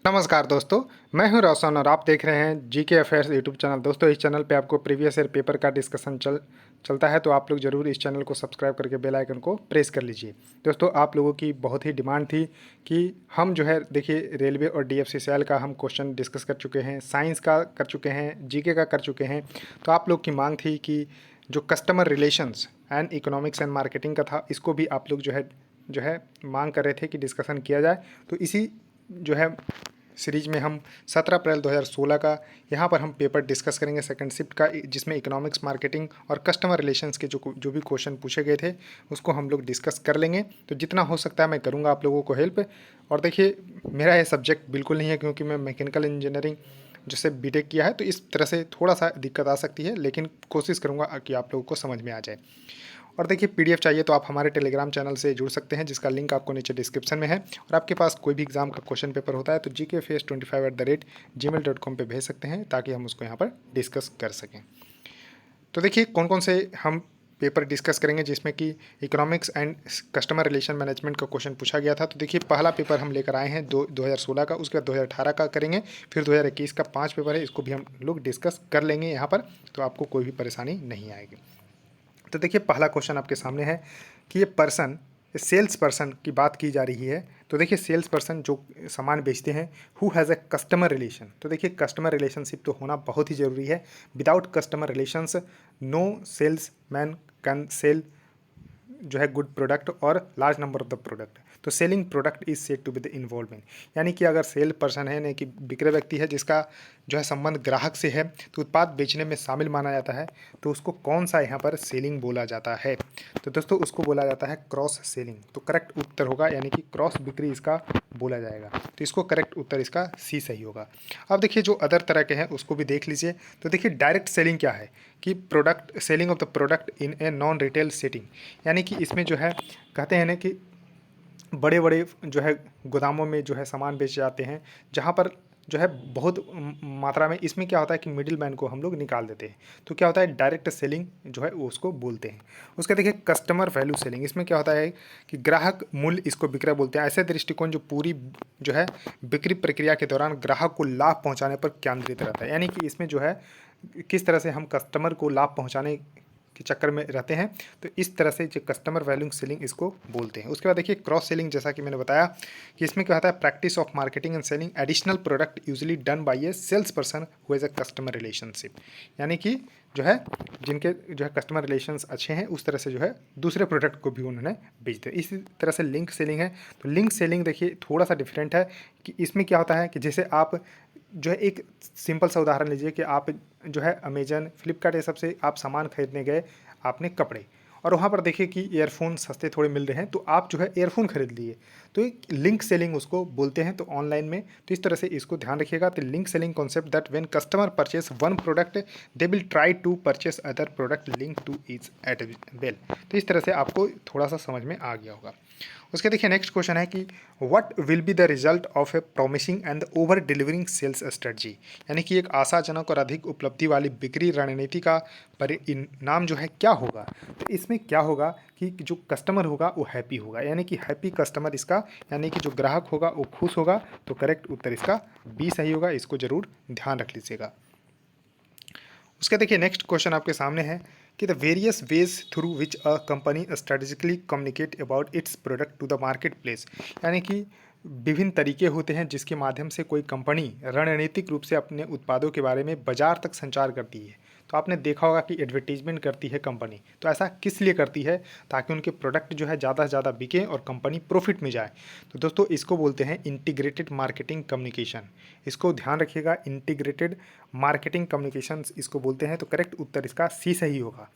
नमस्कार दोस्तों, मैं हूं रोशन और आप देख रहे हैं जीके अफेयर्स यूट्यूब चैनल। दोस्तों, इस चैनल पे आपको प्रीवियस ईयर पेपर का डिस्कशन चलता है, तो आप लोग ज़रूर इस चैनल को सब्सक्राइब करके बेल आइकन को प्रेस कर लीजिए। दोस्तों, आप लोगों की बहुत ही डिमांड थी कि हम जो है देखिए रेलवे और डीएफसीसीएल का हम क्वेश्चन डिस्कस कर चुके हैं, साइंस का कर चुके हैं, जीके का कर चुके हैं। तो आप लोग की मांग थी कि जो customer relations and economics and marketing का था, इसको भी आप लोग जो है मांग कर रहे थे कि डिस्कशन किया जाए। तो इसी जो है सीरीज में हम 17 अप्रैल 2016 का यहाँ पर हम पेपर डिस्कस करेंगे सेकंड शिफ्ट का, जिसमें इकोनॉमिक्स, मार्केटिंग और कस्टमर रिलेशंस के जो भी क्वेश्चन पूछे गए थे उसको हम लोग डिस्कस कर लेंगे। तो जितना हो सकता है मैं करूँगा आप लोगों को हेल्प। और देखिए, मेरा ये सब्जेक्ट बिल्कुल नहीं है, क्योंकि मैं मैकेनिकल इंजीनियरिंग जैसे बीटेक किया है, तो इस तरह से थोड़ा सा दिक्कत आ सकती है, लेकिन कोशिश करूँगा कि आप लोगों को समझ में आ जाए। और देखिए, पीडीएफ चाहिए तो आप हमारे टेलीग्राम चैनल से जुड़ सकते हैं, जिसका लिंक आपको नीचे डिस्क्रिप्शन में है। और आपके पास कोई भी एग्जाम का क्वेश्चन पेपर होता है तो gkfs25@gmail.com पे भेज सकते हैं, ताकि हम उसको यहाँ पर डिस्कस कर सकें। तो देखिए, कौन कौन से हम पेपर डिस्कस करेंगे जिसमें कि economics and customer relation management का क्वेश्चन पूछा गया था। तो देखिए, पहला पेपर हम लेकर आए हैं 2016 का, उसके बाद 2018 का करेंगे, फिर 2021 का 5 पेपर है, इसको भी हम लोग डिस्कस कर लेंगे यहाँ पर, तो आपको कोई भी परेशानी नहीं आएगी। तो देखिए, पहला क्वेश्चन आपके सामने है कि ये पर्सन, सेल्स पर्सन की बात की जा रही है। तो देखिए, सेल्स पर्सन जो सामान बेचते हैं, who has a customer relation. तो देखिए, कस्टमर रिलेशनशिप तो होना बहुत ही ज़रूरी है। Without customer relations no salesman can sell जो है गुड प्रोडक्ट और large number of the product. तो selling product is said to be the involvement, यानी कि अगर सेल पर्सन है, यानी कि विक्रय व्यक्ति है जिसका जो है संबंध ग्राहक से है, तो उत्पाद बेचने में शामिल माना जाता है, तो उसको कौन सा यहाँ पर सेलिंग बोला जाता है? तो दोस्तों, उसको बोला जाता है क्रॉस सेलिंग। तो करेक्ट उत्तर होगा, यानी कि क्रॉस बिक्री इसका बोला जाएगा। तो इसको करेक्ट उत्तर इसका सी सही होगा। अब देखिए, जो अदर तरह के हैं उसको भी देख लीजिए। तो देखिए, डायरेक्ट सेलिंग क्या है कि product selling of the product in a non retail setting, यानी कि इसमें जो है कहते हैं ना कि बड़े बड़े जो है गोदामों में जो है सामान बेचे जाते हैं, जहाँ पर जो है बहुत मात्रा में, इसमें क्या होता है कि मिडिल मैन को हम लोग निकाल देते हैं। तो क्या होता है, डायरेक्ट सेलिंग जो है वो उसको बोलते हैं। उसका देखिए, कस्टमर वैल्यू सेलिंग, इसमें क्या होता है कि ग्राहक मूल्य, इसको विक्रय बोलते हैं। ऐसे दृष्टिकोण जो पूरी जो है बिक्री प्रक्रिया के दौरान ग्राहक को लाभ पहुंचाने पर केंद्रित रहता है, यानी कि इसमें जो है किस तरह से हम कस्टमर को लाभ पहुंचाने के चक्कर में रहते हैं, तो इस तरह से जो कस्टमर वैल्यू सेलिंग इसको बोलते हैं। उसके बाद देखिए, क्रॉस सेलिंग, जैसा कि मैंने बताया कि इसमें क्या होता है, practice of marketing and selling additional product usually done by a sales person who has a customer relationship, यानी कि जो है जिनके जो है कस्टमर रिलेशंस अच्छे हैं, उस तरह से जो है दूसरे प्रोडक्ट को भी उन्होंने बेच दिया। इसी तरह से लिंक सेलिंग है। तो लिंक सेलिंग देखिए थोड़ा सा डिफरेंट है कि इसमें क्या होता है कि जैसे आप जो है, एक सिंपल सा उदाहरण लीजिए कि आप जो है अमेजन, फ्लिपकार्ट, ये सब से आप सामान खरीदने गए, आपने कपड़े, और वहाँ पर देखिए कि ईयरफोन सस्ते थोड़े मिल रहे हैं, तो आप जो है ईयरफोन खरीद लिए। तो एक लिंक सेलिंग उसको बोलते हैं, तो ऑनलाइन में। तो इस तरह से इसको ध्यान रखिएगा। तो link selling concept that when customer purchase one product they will try to purchase other product link to is at well. तो इस तरह से आपको थोड़ा सा समझ में आ गया होगा। उसके देखिए, नेक्स्ट क्वेश्चन है कि what will be the result of a promising and over delivering sales strategy, यानी कि एक आशाजनक और अधिक उपलब्धि वाली बिक्री रणनीति का परिणाम जो है क्या होगा। तो इसमें क्या होगा कि जो कस्टमर होगा वो हैप्पी होगा, यानी कि हैप्पी कस्टमर इसका, यानी कि जो ग्राहक होगा वो खुश होगा। तो करेक्ट उत्तर इसका बी सही होगा, इसको जरूर ध्यान रख लीजिएगा। उसका देखिए, नेक्स्ट क्वेश्चन आपके सामने है कि the various ways through which a company strategically communicate about its product to the market place, यानी कि विभिन्न तरीके होते हैं जिसके माध्यम से कोई कंपनी रणनीतिक रूप से अपने उत्पादों के बारे में बाजार तक संचार करती है। तो आपने देखा होगा कि एडवर्टीजमेंट करती है कंपनी, तो ऐसा किस लिए करती है, ताकि उनके प्रोडक्ट जो है ज़्यादा से ज़्यादा बिके और कंपनी प्रॉफिट में जाए। तो दोस्तों, इसको बोलते हैं इंटीग्रेटेड मार्केटिंग कम्युनिकेशन। इसको ध्यान रखिएगा, इंटीग्रेटेड मार्केटिंग कम्युनिकेशन इसको बोलते हैं। तो करेक्ट उत्तर इसका सी सही होगा।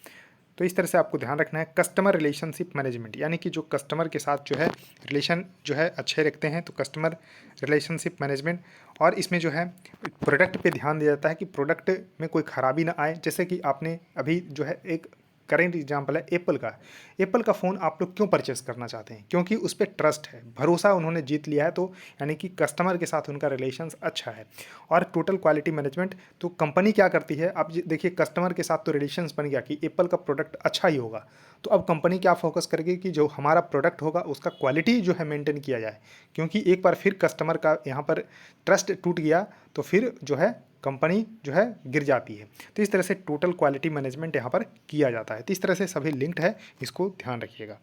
तो इस तरह से आपको ध्यान रखना है। कस्टमर रिलेशनशिप मैनेजमेंट, यानी कि जो कस्टमर के साथ जो है रिलेशन जो है अच्छे रखते हैं, तो कस्टमर रिलेशनशिप मैनेजमेंट। और इसमें जो है प्रोडक्ट पे ध्यान दिया जाता है कि प्रोडक्ट में कोई खराबी ना आए। जैसे कि आपने अभी जो है एक करेंट एग्जांपल है एप्पल का। एप्पल का फ़ोन आप लोग क्यों परचेस करना चाहते हैं? क्योंकि उस पर ट्रस्ट है, भरोसा उन्होंने जीत लिया है, तो यानी कि कस्टमर के साथ उनका रिलेशंस अच्छा है। और टोटल क्वालिटी मैनेजमेंट, तो कंपनी क्या करती है, अब देखिए कस्टमर के साथ तो रिलेशंस बन गया कि एप्पल का प्रोडक्ट अच्छा ही होगा, तो अब कंपनी क्या फोकस करेगी कि जो हमारा प्रोडक्ट होगा उसका क्वालिटी जो है मेंटेन किया जाए, क्योंकि एक बार फिर कस्टमर का यहाँ पर ट्रस्ट टूट गया तो फिर जो है कंपनी जो है गिर जाती है। तो इस तरह से टोटल क्वालिटी मैनेजमेंट यहाँ पर किया जाता है। तो इस तरह से सभी लिंक्ड है, इसको ध्यान रखिएगा।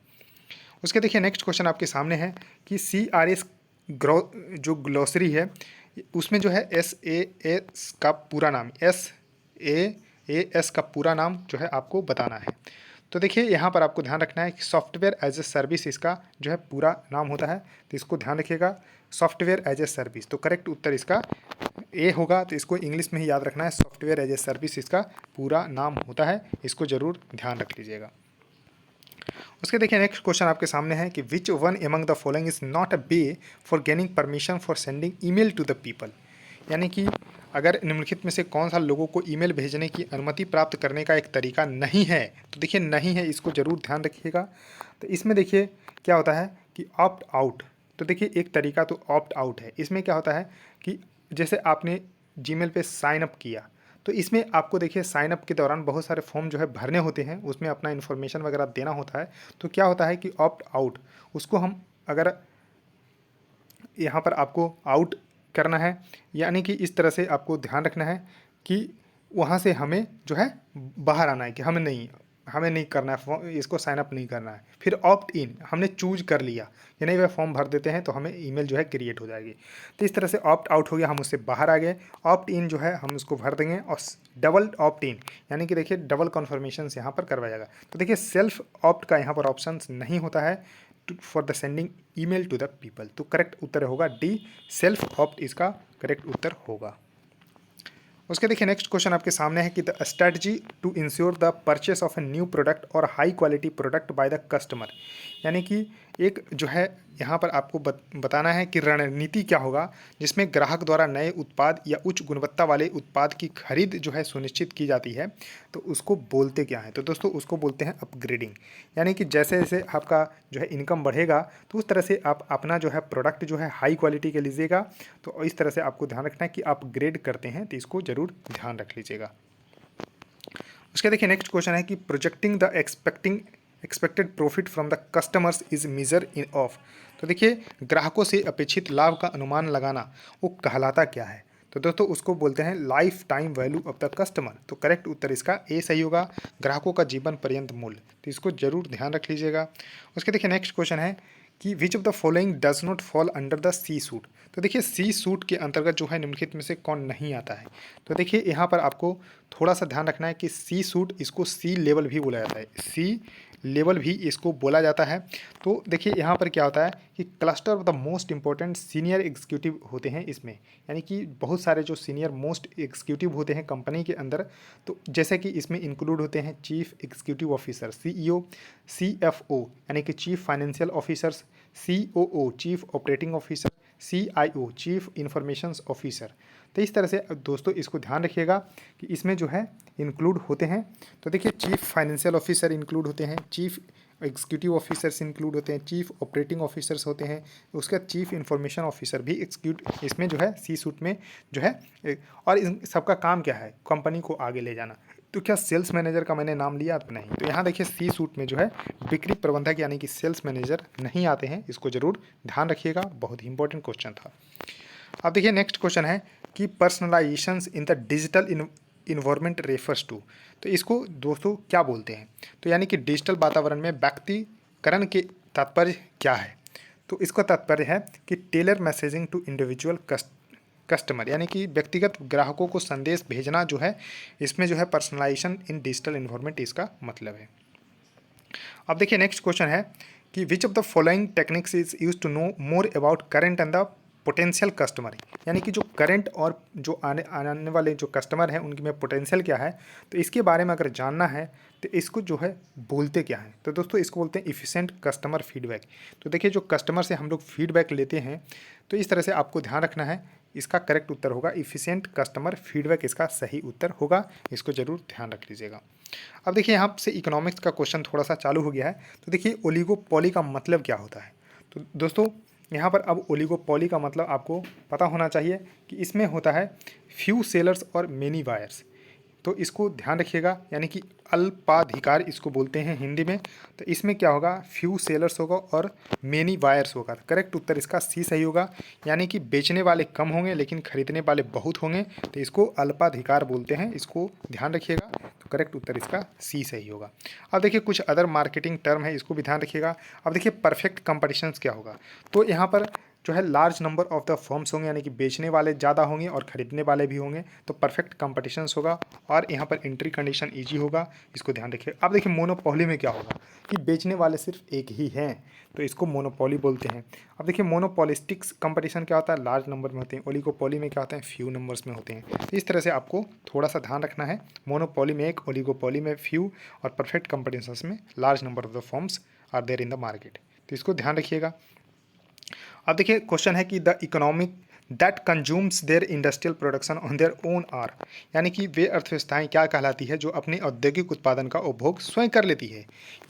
उसके देखिए नेक्स्ट क्वेश्चन आपके सामने है कि CRS जो ग्लोसरी है उसमें जो है SAS का पूरा नाम, SAS का पूरा नाम जो है आपको बताना है। तो देखिए यहाँ पर आपको ध्यान रखना है कि सॉफ्टवेयर एज ए सर्विस इसका जो है पूरा नाम होता है, तो इसको ध्यान रखिएगा, सॉफ्टवेयर एज ए सर्विस। तो करेक्ट उत्तर इसका ए होगा, तो इसको इंग्लिश में ही याद रखना है, सॉफ्टवेयर एज ए सर्विस इसका पूरा नाम होता है, इसको जरूर ध्यान रख लीजिएगा। उसके देखिए नेक्स्ट क्वेश्चन आपके सामने है कि which one among the following is not a way for gaining permission for sending email to the people, यानी कि अगर निम्नलिखित में से कौन सा लोगों को ईमेल भेजने की अनुमति प्राप्त करने का एक तरीका नहीं है, तो देखिए नहीं है, इसको जरूर ध्यान रखिएगा। तो इसमें देखिए क्या होता है कि ऑप्ट आउट, तो देखिए एक तरीका तो ऑप्ट आउट है। इसमें क्या होता है कि जैसे आपने जीमेल पे साइन अप किया, तो इसमें आपको देखिए साइन अप के दौरान बहुत सारे फॉर्म जो है भरने होते हैं, उसमें अपना इन्फॉर्मेशन वगैरह देना होता है। तो क्या होता है कि ऑप्ट आउट, उसको हम अगर यहाँ पर आपको आउट करना है, यानी कि इस तरह से आपको ध्यान रखना है कि वहाँ से हमें जो है बाहर आना है कि हमें नहीं करना है, इसको साइन अप नहीं करना है। फिर ऑप्ट इन, हमने चूज कर लिया कि नहीं वह फॉर्म भर देते हैं तो हमें ईमेल जो है क्रिएट हो जाएगी। तो इस तरह से ऑप्ट आउट हो गया, हम उससे बाहर आ गए। ऑप्ट इन जो है हम उसको भर देंगे, और डबल ऑप्ट इन यानी कि देखिए डबल कन्फर्मेशन यहाँ पर करवाया जाएगा। तो देखिए सेल्फ ऑप्ट का यहाँ पर ऑप्शन नहीं होता है for the sending email to the people, तो करेक्ट उत्तर होगा डी, सेल्फ ऑप्ट इसका करेक्ट उत्तर होगा। उसके देखिए नेक्स्ट क्वेश्चन आपके सामने है कि the strategy to ensure the purchase of a new product और high quality product by the customer, यानी कि एक जो है यहाँ पर आपको बताना है कि रणनीति क्या होगा जिसमें ग्राहक द्वारा नए उत्पाद या उच्च गुणवत्ता वाले उत्पाद की खरीद जो है सुनिश्चित की जाती है, तो उसको बोलते क्या है? तो दोस्तों उसको बोलते हैं अपग्रेडिंग, यानी कि जैसे जैसे आपका जो है इनकम बढ़ेगा तो उस तरह से आप अपना जो है प्रोडक्ट जो है हाई क्वालिटी के लीजिएगा। तो इस तरह से आपको ध्यान रखना है कि आप अपग्रेड करते हैं, तो इसको जरूर ध्यान रख लीजिएगा। उसके देखिए नेक्स्ट क्वेश्चन है कि projecting the expected profit from the customers is major in of, तो देखिए ग्राहकों से अपेक्षित लाभ का अनुमान लगाना वो कहलाता क्या है? तो दोस्तों उसको बोलते हैं life time value of the customer. तो करेक्ट उत्तर इसका ए सही होगा, ग्राहकों का जीवन पर्यंत मूल्य। तो इसको जरूर ध्यान रख लीजिएगा। उसके देखिए नेक्स्ट क्वेश्चन है कि which of the following does not fall under the C suite, तो देखिए सी सूट के अंतर्गत जो है निम्नलिखित में से कौन नहीं आता है? तो देखिए यहाँ पर आपको थोड़ा सा ध्यान रखना है कि सी सूट, इसको सी लेवल भी बोला जाता है, सी लेवल भी इसको बोला जाता है। तो देखिए यहाँ पर क्या होता है कि cluster of the most important senior executive होते हैं इसमें, यानी कि बहुत सारे जो सीनियर मोस्ट एग्जीक्यूटिव होते हैं कंपनी के अंदर, तो जैसे कि इसमें इंक्लूड होते हैं chief executive officer CEO, CFO यानी कि chief financial officers, COO chief operating officer, CIO chief information officer. तो इस तरह से दोस्तों इसको ध्यान रखिएगा कि इसमें जो है इंक्लूड होते हैं। तो देखिए चीफ फाइनेंशियल ऑफिसर इंक्लूड होते हैं, चीफ एग्जीक्यूटिव ऑफिसर्स इंक्लूड होते हैं, चीफ ऑपरेटिंग ऑफिसर्स होते हैं, उसके बाद चीफ इंफॉर्मेशन ऑफिसर भी एग्जीक्यूट इसमें जो है सी सूट में जो है। और इन सबका काम क्या है? कंपनी को आगे ले जाना। तो क्या सेल्स मैनेजर का मैंने नाम लिया? तो नहीं। तो यहाँ देखिए सी सूट में जो है बिक्री प्रबंधक यानी कि सेल्स मैनेजर नहीं आते हैं, इसको जरूर ध्यान रखिएगा, बहुत ही इंपॉर्टेंट क्वेश्चन था। अब देखिए नेक्स्ट क्वेश्चन है कि personalizations in the digital environment refers to, तो इसको दोस्तों क्या बोलते हैं? तो यानी कि डिजिटल वातावरण में व्यक्तिकरण के तात्पर्य क्या है? तो इसका तात्पर्य है कि tailor messaging to individual customer, यानी कि व्यक्तिगत ग्राहकों को संदेश भेजना जो है, इसमें जो है पर्सनलाइजेशन इन डिजिटल इन्वायरमेंट इसका मतलब है। अब देखिए नेक्स्ट क्वेश्चन है कि which of the following techniques is use to know more about current and the potential customer, यानी कि जो करंट और जो आने वाले जो कस्टमर हैं उनकी में पोटेंशियल क्या है, तो इसके बारे में अगर जानना है तो इसको जो है बोलते क्या है? तो दोस्तों इसको बोलते हैं इफ़िशेंट कस्टमर फीडबैक। तो देखिए जो कस्टमर से हम लोग फीडबैक लेते हैं, तो इस तरह से आपको ध्यान रखना है इसका करेक्ट उत्तर होगा इफ़िशिएंट कस्टमर फीडबैक, इसका सही उत्तर होगा, इसको जरूर ध्यान रख लीजिएगा। अब देखिए यहाँ से इकोनॉमिक्स का क्वेश्चन थोड़ा सा चालू हो गया है। तो देखिए ओलिगोपॉली का मतलब क्या होता है। तो दोस्तों यहाँ पर अब ओलिगोपॉली का मतलब आपको पता होना चाहिए कि इसमें होता है फ्यू सेलर्स और मेनी बायर्स। तो इसको ध्यान रखिएगा, यानी कि अल्पाधिकार इसको बोलते हैं हिंदी में। तो इसमें क्या होगा, फ्यू सेलर्स होगा और मेनी बायर्स होगा। करेक्ट उत्तर इसका सी सही होगा, यानी कि बेचने वाले कम होंगे लेकिन खरीदने वाले बहुत होंगे, तो इसको अल्पाधिकार बोलते हैं, इसको ध्यान रखिएगा। तो करेक्ट उत्तर इसका सी सही होगा। अब देखिए कुछ अदर मार्केटिंग टर्म है, इसको भी ध्यान रखिएगा। अब देखिए परफेक्ट कंपटीशंस क्या होगा। तो यहाँ पर जो है large number of the firms होंगे, यानी कि बेचने वाले ज़्यादा होंगे और खरीदने वाले भी होंगे, तो परफेक्ट कंपटीशंस होगा। और यहाँ पर एंट्री कंडीशन इजी होगा, इसको ध्यान रखिए। अब देखिए मोनोपोली में क्या होगा कि बेचने वाले सिर्फ एक ही हैं, तो इसको मोनोपोली बोलते हैं। अब देखिए मोनोपोलिस्टिक्स कंपटीशन क्या होता है, लार्ज नंबर में होते हैं। ओलिगोपोली में क्या होते हैं, फ्यू नंबर्स में होते हैं। तो इस तरह से आपको थोड़ा सा ध्यान रखना है, मोनोपोली में एक, ओलिगोपोली में फ्यू, और परफेक्ट कंपटीशंस में large number of the firms are there in the market. तो इसको ध्यान रखिएगा। अब देखिए क्वेश्चन है कि the economic that consumes their industrial production on their own are, यानी कि वे अर्थव्यवस्थाएं क्या कहलाती है जो अपने औद्योगिक उत्पादन का उपभोग स्वयं कर लेती है।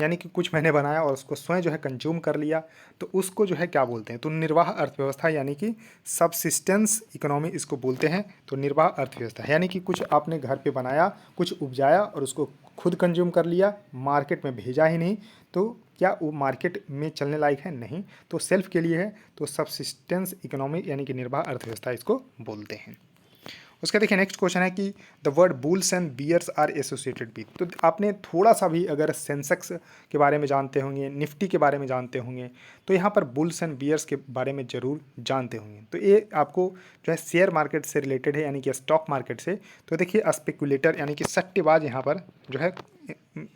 यानी कि कुछ मैंने बनाया और उसको स्वयं जो है कंज्यूम कर लिया, तो उसको जो है क्या बोलते हैं, तो निर्वाह अर्थव्यवस्था, यानी कि सबसिस्टेंस इकोनॉमी इसको बोलते हैं। तो निर्वाह अर्थव्यवस्था यानी कि कुछ आपने घर पे बनाया, कुछ उपजाया और उसको खुद कंज्यूम कर लिया, मार्केट में भेजा ही नहीं, तो क्या वो मार्केट में चलने लायक है, नहीं, तो सेल्फ के लिए है। तो सबसिस्टेंस इकोनॉमी यानी कि निर्वाह अर्थव्यवस्था इसको बोलते हैं। उसका देखिए नेक्स्ट क्वेश्चन है कि the word bulls and bears are associated with. तो आपने थोड़ा सा भी अगर सेंसेक्स के बारे में जानते होंगे, निफ्टी के बारे में जानते होंगे, तो यहाँ पर बुल्स एंड बियर्स के बारे में ज़रूर जानते होंगे। तो ये आपको जो है शेयर मार्केट से रिलेटेड है, यानी कि स्टॉक मार्केट से। तो देखिए स्पेकुलेटर यानी कि सट्टेबाज यहाँ पर जो है,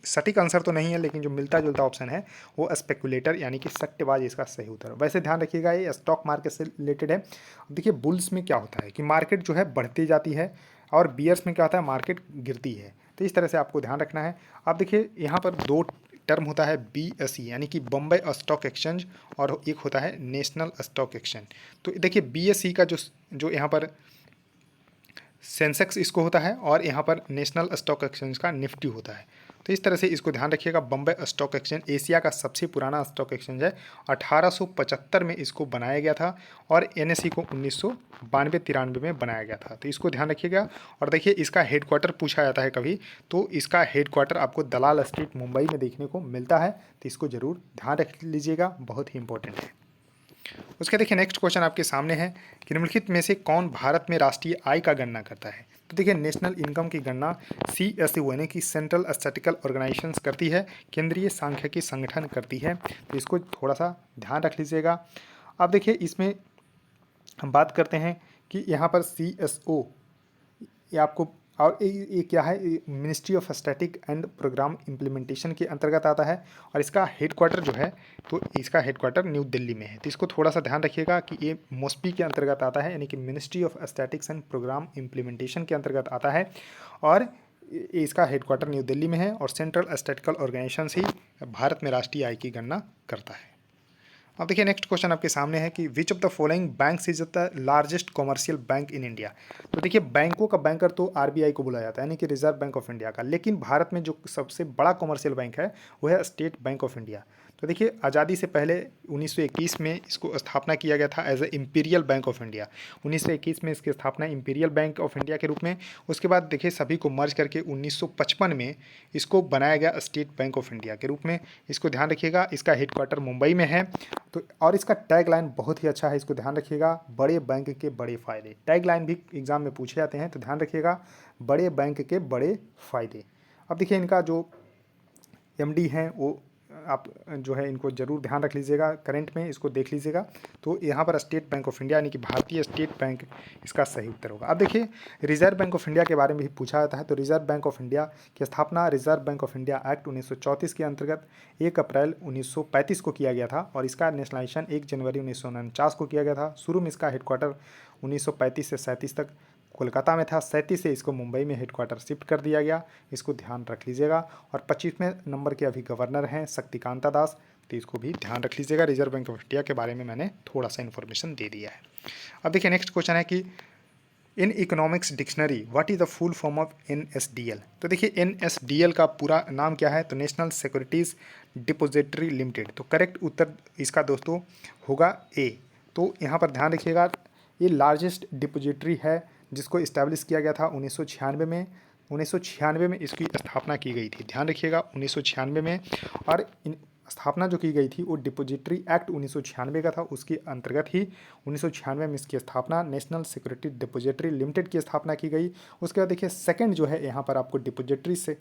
सटीक आंसर तो नहीं है लेकिन जो मिलता जुलता ऑप्शन है वो स्पेकुलेटर यानी कि सट्टेबाज इसका सही उत्तर है। वैसे ध्यान रखिएगा ये स्टॉक मार्केट से रिलेटेड है। अब देखिए बुल्स में क्या होता है कि मार्केट जो है बढ़ती जाती है, और बियर्स में क्या होता है, मार्केट गिरती है। तो इस तरह से आपको ध्यान रखना है। अब देखिए यहाँ पर दो टर्म होता है BSE यानी कि बम्बई स्टॉक एक्सचेंज, और एक होता है नेशनल स्टॉक एक्सचेंज। तो देखिए BSE का जो यहाँ पर सेंसेक्स इसको होता है, और यहाँ पर नेशनल स्टॉक एक्सचेंज का निफ्टी होता है। तो इस तरह से इसको ध्यान रखिएगा। बम्बई स्टॉक एक्सचेंज एशिया का सबसे पुराना स्टॉक एक्सचेंज है, 1875 में इसको बनाया गया था, और NSE को 1992-93 में बनाया गया था। तो इसको ध्यान रखिएगा। और देखिए इसका हेडक्वार्टर पूछा जाता है कभी, तो इसका हेडक्वार्टर आपको दलाल स्ट्रीट मुंबई में देखने को मिलता है। तो इसको जरूर ध्यान रख लीजिएगा, बहुत ही इंपॉर्टेंट है। उसके देखिए नेक्स्ट क्वेश्चन आपके सामने है कि निम्नलिखित में से कौन भारत में राष्ट्रीय आय का गणना करता है। तो देखिए नेशनल इनकम की गणना CSO यानी कि सेंट्रल स्टैटिस्टिकल ऑर्गेनाइजेशन करती है, केंद्रीय सांख्यिकी संगठन करती है। तो इसको थोड़ा सा ध्यान रख लीजिएगा। अब देखिए इसमें हम बात करते हैं कि यहाँ पर CSO ये आपको, और ये क्या है, ministry of static and programme implementation के अंतर्गत आता है, और इसका हेडक्वार्टर जो है, तो इसका हेडक्वार्टर न्यू दिल्ली में है। तो इसको थोड़ा सा ध्यान रखिएगा कि ये मोस्पी के अंतर्गत आता है, यानी कि ministry of statistics and programme implementation के अंतर्गत आता है, और इसका हेडक्वार्टर न्यू दिल्ली में है, और सेंट्रल स्टैटिस्टिकल ऑर्गेनाइजेशन ही भारत में राष्ट्रीय आय की गणना करता है। अब देखिए नेक्स्ट क्वेश्चन आपके सामने है कि which of the following banks is the largest commercial bank in India. तो देखिए बैंकों का बैंकर तो RBI को बुलाया जाता है, यानी कि रिजर्व बैंक ऑफ इंडिया का, लेकिन भारत में जो सबसे बड़ा कॉमर्शियल बैंक है वो है स्टेट बैंक ऑफ इंडिया। तो देखिए आज़ादी से पहले 1921 में इसको स्थापना किया गया था as a Imperial Bank of India. 1921 में इसकी स्थापना इम्पीरियल बैंक ऑफ इंडिया के रूप में। उसके बाद देखिए सभी को मर्ज करके 1955 में इसको बनाया गया स्टेट बैंक ऑफ इंडिया के रूप में। इसको ध्यान रखिएगा। इसका हेडक्वार्टर मुंबई में है। तो और इसका टैग लाइन बहुत ही अच्छा है, इसको ध्यान रखिएगा, बड़े बैंक के बड़े फ़ायदे। टैग लाइन भी एग्जाम में पूछे जाते हैं, तो ध्यान रखिएगा, बड़े बैंक के बड़े फ़ायदे। अब देखिए इनका जो MD हैं वो आप जो है इनको ज़रूर ध्यान रख लीजिएगा, करंट में इसको देख लीजिएगा। तो यहाँ पर स्टेट बैंक ऑफ इंडिया यानी कि भारतीय स्टेट बैंक इसका सही उत्तर होगा। अब देखिए रिजर्व बैंक ऑफ इंडिया के बारे में भी पूछा जाता है। तो रिजर्व बैंक ऑफ इंडिया की स्थापना reserve bank of India act 1934 के अंतर्गत 1 अप्रैल 1935 को किया गया था, और इसका नेशनलाइजेशन 1 जनवरी 1949 को किया गया था। शुरू में इसका हेडक्वार्टर 1935 से 37 तक कोलकाता में था। 37 से इसको मुंबई में हेडक्वार्टर शिफ्ट कर दिया गया, इसको ध्यान रख लीजिएगा। और 25वें नंबर के अभी गवर्नर हैं शक्तिकांता दास, तो इसको भी ध्यान रख लीजिएगा। रिजर्व बैंक ऑफ इंडिया के बारे में मैंने थोड़ा सा इन्फॉर्मेशन दे दिया है। अब देखिए नेक्स्ट क्वेश्चन है कि in economics dictionary what is the full form of NSDL। तो देखिए NSDL का पूरा नाम क्या है, तो नेशनल सिक्योरिटीज़ डिपॉजिटरी लिमिटेड। तो करेक्ट उत्तर इसका दोस्तों होगा ए। तो यहाँ पर ध्यान रखिएगा, ये लार्जेस्ट डिपॉजिटरी है जिसको इस्टेब्लिश किया गया था 1996 में। 1996 में इसकी स्थापना की गई थी, ध्यान रखिएगा 1996 में। और स्थापना जो की गई थी वो डिपॉजिटरी एक्ट 1996 का था, उसके अंतर्गत ही 1996 में इसकी स्थापना नेशनल सिक्योरिटी डिपॉजिटरी लिमिटेड की स्थापना की गई। उसके बाद देखिए सेकंड जो है यहाँ पर आपको डिपॉजिटरी से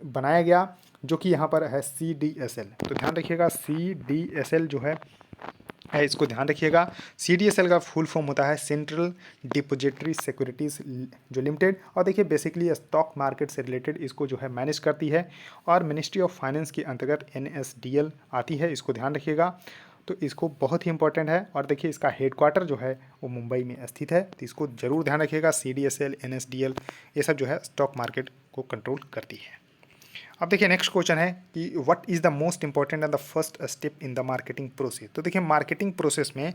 बनाया गया, जो कि यहाँ पर है CDSL। तो ध्यान रखिएगा CDSL जो है इसको ध्यान रखिएगा। CDSL का फुल फॉर्म होता है सेंट्रल डिपॉजिटरी सिक्योरिटीज़ जो लिमिटेड। और देखिए बेसिकली स्टॉक मार्केट से रिलेटेड इसको जो है मैनेज करती है, और मिनिस्ट्री ऑफ फाइनेंस के अंतर्गत NSDL आती है, इसको ध्यान रखिएगा। तो इसको बहुत ही इंपॉर्टेंट है। और देखिए इसका हेडक्वार्टर जो है वो मुंबई में स्थित है, तो इसको जरूर ध्यान रखिएगा। CDSL NSDL ये सब जो है स्टॉक मार्केट को कंट्रोल करती है। अब देखिए नेक्स्ट क्वेश्चन है कि what is the most important and the first step in the marketing process. तो देखिए मार्केटिंग प्रोसेस में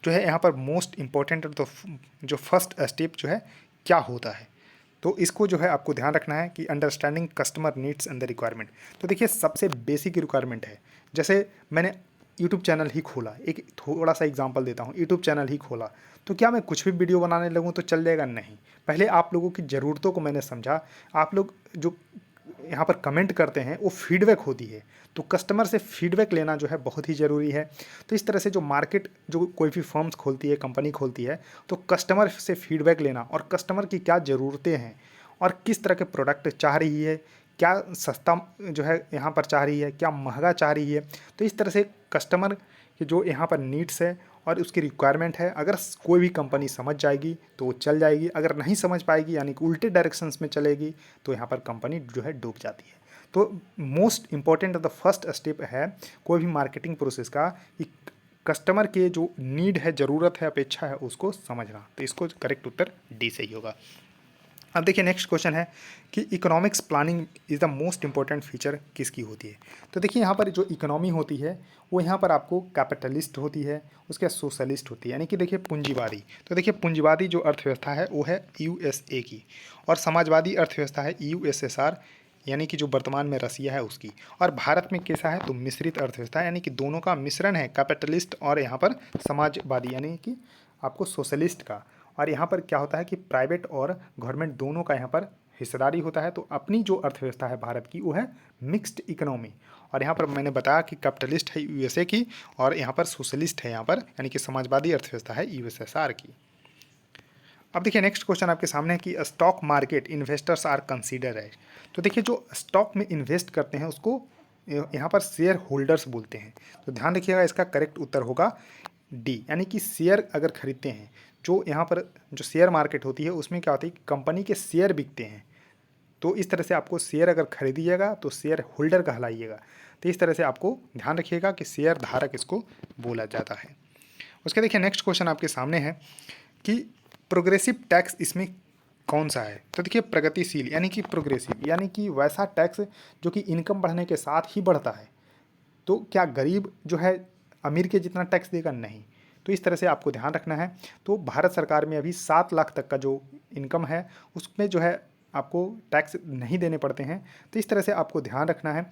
जो है यहाँ पर मोस्ट इंपॉर्टेंट तो जो फर्स्ट स्टेप जो है क्या होता है, तो इसको जो है आपको ध्यान रखना है कि understanding customer needs and the requirement. तो देखिए सबसे बेसिक रिक्वायरमेंट है, जैसे मैंने यूट्यूब चैनल ही खोला, एक थोड़ा सा एग्जांपल देता हूँ, यूट्यूब चैनल ही खोला तो क्या मैं कुछ भी वीडियो बनाने लगूँ तो चल जाएगा? नहीं। पहले आप लोगों की ज़रूरतों को मैंने समझा। आप लोग जो यहाँ पर कमेंट करते हैं वो फीडबैक होती है, तो कस्टमर से फीडबैक लेना जो है बहुत ही ज़रूरी है। तो इस तरह से जो मार्केट जो कोई भी फर्म्स खोलती है, कंपनी खोलती है, तो कस्टमर से फीडबैक लेना और कस्टमर की क्या ज़रूरतें हैं और किस तरह के प्रोडक्ट चाह रही है, क्या सस्ता जो है यहाँ पर चाह रही है, क्या महंगा चाह रही है। तो इस तरह से कस्टमर की जो यहाँ पर नीड्स है और उसकी रिक्वायरमेंट है, अगर कोई भी कंपनी समझ जाएगी तो वो चल जाएगी, अगर नहीं समझ पाएगी यानी कि उल्टे डायरेक्शंस में चलेगी तो यहाँ पर कंपनी जो है डूब जाती है। तो most important the first step है कोई भी मार्केटिंग प्रोसेस का कि कस्टमर के जो नीड है, ज़रूरत है, अपेक्षा है, उसको समझना। तो इसको करेक्ट उत्तर डी सही होगा। अब देखिए नेक्स्ट क्वेश्चन है कि economics planning is the most important feature किसकी होती है। तो देखिए यहाँ पर जो इकोनॉमी होती है वो यहाँ पर आपको कैपिटलिस्ट होती है, उसके बाद सोशलिस्ट होती है, यानी कि देखिए पूंजीवादी। तो देखिए पूंजीवादी जो अर्थव्यवस्था है वो है USA की, और समाजवादी अर्थव्यवस्था है USSR यानी कि जो वर्तमान में रसिया है उसकी। और भारत में कैसा है, तो मिश्रित अर्थव्यवस्था यानी कि दोनों का मिश्रण है, कैपिटलिस्ट और यहाँ पर समाजवादी यानी कि आपको सोशलिस्ट का। और यहाँ पर क्या होता है कि प्राइवेट और गवर्नमेंट दोनों का यहाँ पर हिस्सेदारी होता है। तो अपनी जो अर्थव्यवस्था है भारत की वो है मिक्स्ड इकोनॉमी। और यहाँ पर मैंने बताया कि कैपिटलिस्ट है USA की और यहाँ पर सोशलिस्ट है यहाँ पर यानी कि समाजवादी अर्थव्यवस्था है USSR की। अब देखिए नेक्स्ट क्वेश्चन आपके सामने है कि stock market investors are consider है। तो देखिए जो स्टॉक में इन्वेस्ट करते हैं उसको यहाँ पर शेयर होल्डर्स बोलते हैं। तो ध्यान रखिएगा इसका करेक्ट उत्तर होगा डी, यानी कि शेयर अगर खरीदते हैं, जो यहाँ पर जो शेयर मार्केट होती है उसमें क्या होता है कि कंपनी के शेयर बिकते हैं। तो इस तरह से आपको शेयर अगर खरीदिएगा तो शेयर होल्डर कहलाइएगा। तो इस तरह से आपको ध्यान रखिएगा कि शेयर धारक इसको बोला जाता है। उसके देखिए नेक्स्ट क्वेश्चन आपके सामने है कि प्रोग्रेसिव टैक्स इसमें कौन सा है। तो देखिए प्रगतिशील यानी कि प्रोग्रेसिव यानी कि वैसा टैक्स जो कि इनकम बढ़ने के साथ ही बढ़ता है। तो क्या गरीब जो है अमीर के जितना टैक्स देगा? नहीं। तो इस तरह से आपको ध्यान रखना है। तो भारत सरकार में अभी 7 लाख तक का जो इनकम है उसमें जो है आपको टैक्स नहीं देने पड़ते हैं। तो इस तरह से आपको ध्यान रखना है।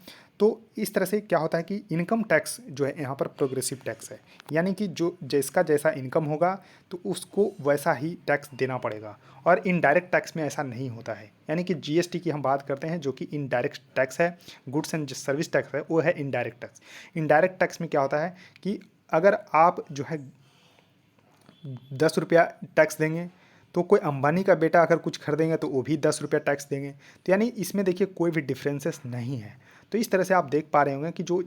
तो इस तरह से क्या होता है कि इनकम टैक्स जो है यहाँ पर प्रोग्रेसिव टैक्स है, यानी कि जो जिसका जैसा इनकम होगा तो उसको वैसा ही टैक्स देना पड़ेगा। और इनडायरेक्ट टैक्स में ऐसा नहीं होता है, यानी कि GST की हम बात करते हैं जो कि इनडायरेक्ट टैक्स है, गुड्स एंड सर्विस टैक्स है, वो है इनडायरेक्ट टैक्स। इनडायरेक्ट टैक्स में क्या होता है कि अगर आप जो है 10 रुपया टैक्स देंगे तो कोई अंबानी का बेटा अगर कुछ खरीदेंगे तो वो भी 10 रुपया टैक्स देंगे। तो यानी इसमें देखिए कोई भी डिफरेंसेस नहीं है। तो इस तरह से आप देख पा रहे होंगे कि जो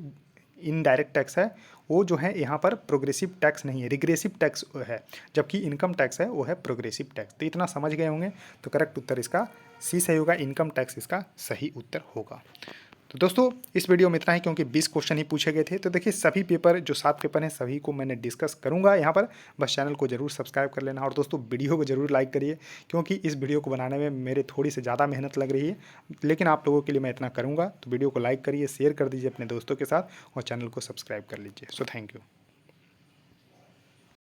इनडायरेक्ट टैक्स है वो जो है यहाँ पर प्रोग्रेसिव टैक्स नहीं है, रिग्रेसिव टैक्स है, जबकि इनकम टैक्स है वो है प्रोग्रेसिव टैक्स। तो इतना समझ गए होंगे। तो करेक्ट उत्तर इसका सी सही होगा, इनकम टैक्स इसका सही उत्तर होगा। तो दोस्तों इस वीडियो में इतना ही, क्योंकि 20 क्वेश्चन ही पूछे गए थे। तो देखिए सभी पेपर जो 7 पेपर हैं सभी को मैंने डिस्कस करूंगा यहाँ पर। बस चैनल को जरूर सब्सक्राइब कर लेना और दोस्तों वीडियो को जरूर लाइक करिए, क्योंकि इस वीडियो को बनाने में मेरे थोड़ी सी ज़्यादा मेहनत लग रही है, लेकिन आप लोगों के लिए मैं इतना करूँगा। तो वीडियो को लाइक करिए, शेयर कर दीजिए अपने दोस्तों के साथ और चैनल को सब्सक्राइब कर लीजिए। So thank you.